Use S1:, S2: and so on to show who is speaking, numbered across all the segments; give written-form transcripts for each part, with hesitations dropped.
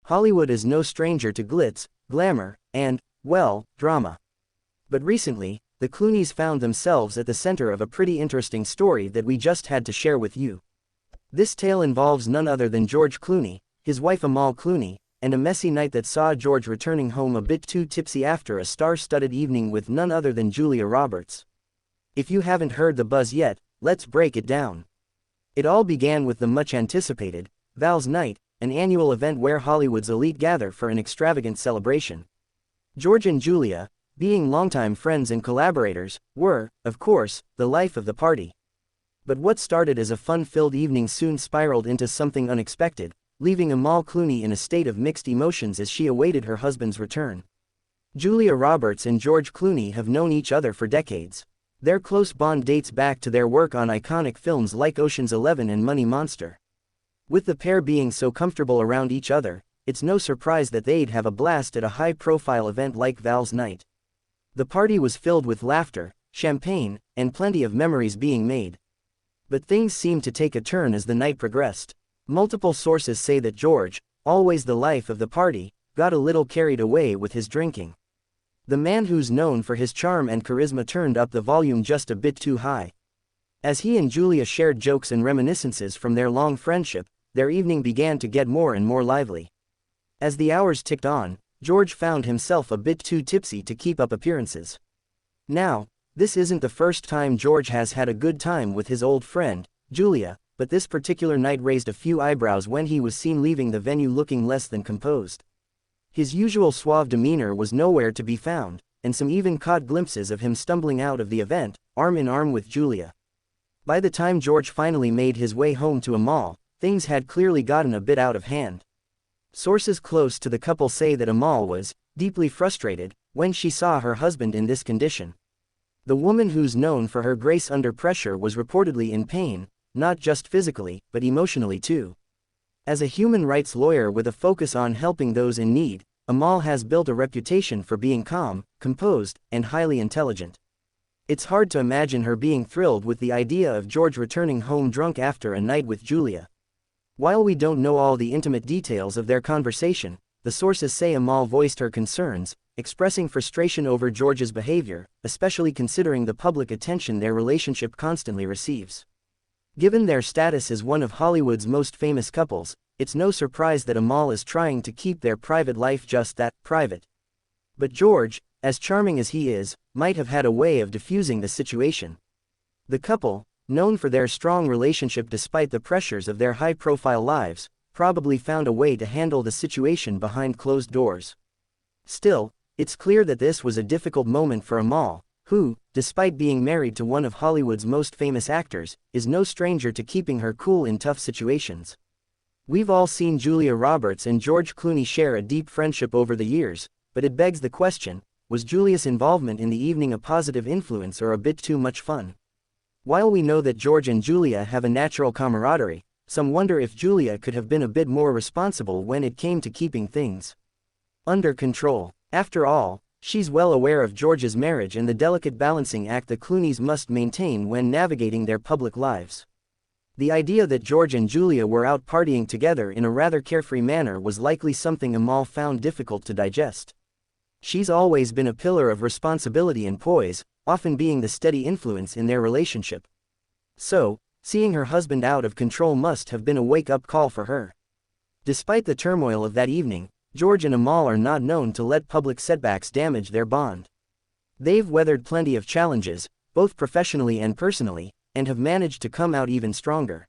S1: Hollywood is no stranger to glitz, glamour, and, well, drama. But recently, the Clooneys found themselves at the center of a pretty interesting story that we just had to share with you. This tale involves none other than George Clooney, his wife Amal Clooney, and a messy night that saw George returning home a bit too tipsy after a star-studded evening with none other than Julia Roberts. If you haven't heard the buzz yet, let's break it down. It all began with the much-anticipated Val's Night, an annual event where Hollywood's elite gather for an extravagant celebration. George and Julia, being longtime friends and collaborators, were, of course, the life of the party. But what started as a fun-filled evening soon spiraled into something unexpected, leaving Amal Clooney in a state of mixed emotions as she awaited her husband's return. Julia Roberts and George Clooney have known each other for decades. Their close bond dates back to their work on iconic films like Ocean's 11 and Money Monster. With the pair being so comfortable around each other, it's no surprise that they'd have a blast at a high-profile event like Val's Night. The party was filled with laughter, champagne, and plenty of memories being made. But things seemed to take a turn as the night progressed. Multiple sources say that George, always the life of the party, got a little carried away with his drinking. The man who's known for his charm and charisma turned up the volume just a bit too high. As he and Julia shared jokes and reminiscences from their long friendship, their evening began to get more and more lively. As the hours ticked on, George found himself a bit too tipsy to keep up appearances. Now, this isn't the first time George has had a good time with his old friend, Julia, but this particular night raised a few eyebrows when he was seen leaving the venue looking less than composed. His usual suave demeanor was nowhere to be found, and some even caught glimpses of him stumbling out of the event, arm in arm with Julia. By the time George finally made his way home to Amal, things had clearly gotten a bit out of hand. Sources close to the couple say that Amal was deeply frustrated when she saw her husband in this condition. The woman who's known for her grace under pressure was reportedly in pain, not just physically, but emotionally too. As a human rights lawyer with a focus on helping those in need, Amal has built a reputation for being calm, composed, and highly intelligent. It's hard to imagine her being thrilled with the idea of George returning home drunk after a night with Julia. While we don't know all the intimate details of their conversation, the sources say Amal voiced her concerns, expressing frustration over George's behavior, especially considering the public attention their relationship constantly receives. Given their status as one of Hollywood's most famous couples, it's no surprise that Amal is trying to keep their private life just that, private. But George, as charming as he is, might have had a way of diffusing the situation. The couple, known for their strong relationship despite the pressures of their high-profile lives, probably found a way to handle the situation behind closed doors. Still, it's clear that this was a difficult moment for Amal, who, despite being married to one of Hollywood's most famous actors, is no stranger to keeping her cool in tough situations. We've all seen Julia Roberts and George Clooney share a deep friendship over the years, but it begs the question, was Julia's involvement in the evening a positive influence or a bit too much fun? While we know that George and Julia have a natural camaraderie, some wonder if Julia could have been a bit more responsible when it came to keeping things under control. After all, she's well aware of George's marriage and the delicate balancing act the Clooneys must maintain when navigating their public lives. The idea that George and Julia were out partying together in a rather carefree manner was likely something Amal found difficult to digest. She's always been a pillar of responsibility and poise, often being the steady influence in their relationship. So, seeing her husband out of control must have been a wake-up call for her. Despite the turmoil of that evening, George and Amal are not known to let public setbacks damage their bond. They've weathered plenty of challenges, both professionally and personally, and have managed to come out even stronger.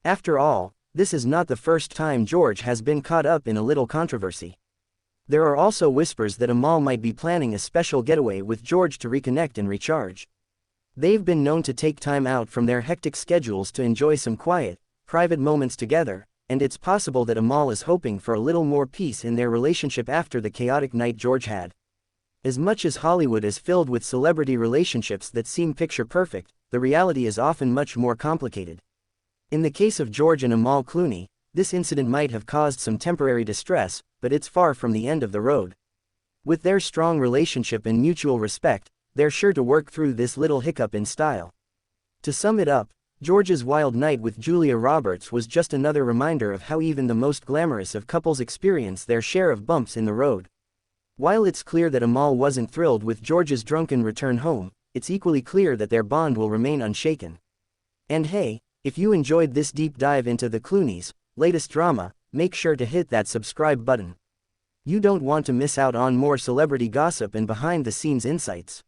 S1: After all, this is not the first time George has been caught up in a little controversy. There are also whispers that Amal might be planning a special getaway with George to reconnect and recharge. They've been known to take time out from their hectic schedules to enjoy some quiet, private moments together, and it's possible that Amal is hoping for a little more peace in their relationship after the chaotic night George had. As much as Hollywood is filled with celebrity relationships that seem picture-perfect, the reality is often much more complicated. In the case of George and Amal Clooney, this incident might have caused some temporary distress, but it's far from the end of the road. With their strong relationship and mutual respect, they're sure to work through this little hiccup in style. To sum it up, George's wild night with Julia Roberts was just another reminder of how even the most glamorous of couples experience their share of bumps in the road. While it's clear that Amal wasn't thrilled with George's drunken return home, it's equally clear that their bond will remain unshaken. And hey, if you enjoyed this deep dive into the Clooneys' latest drama, make sure to hit that subscribe button. You don't want to miss out on more celebrity gossip and behind-the-scenes insights.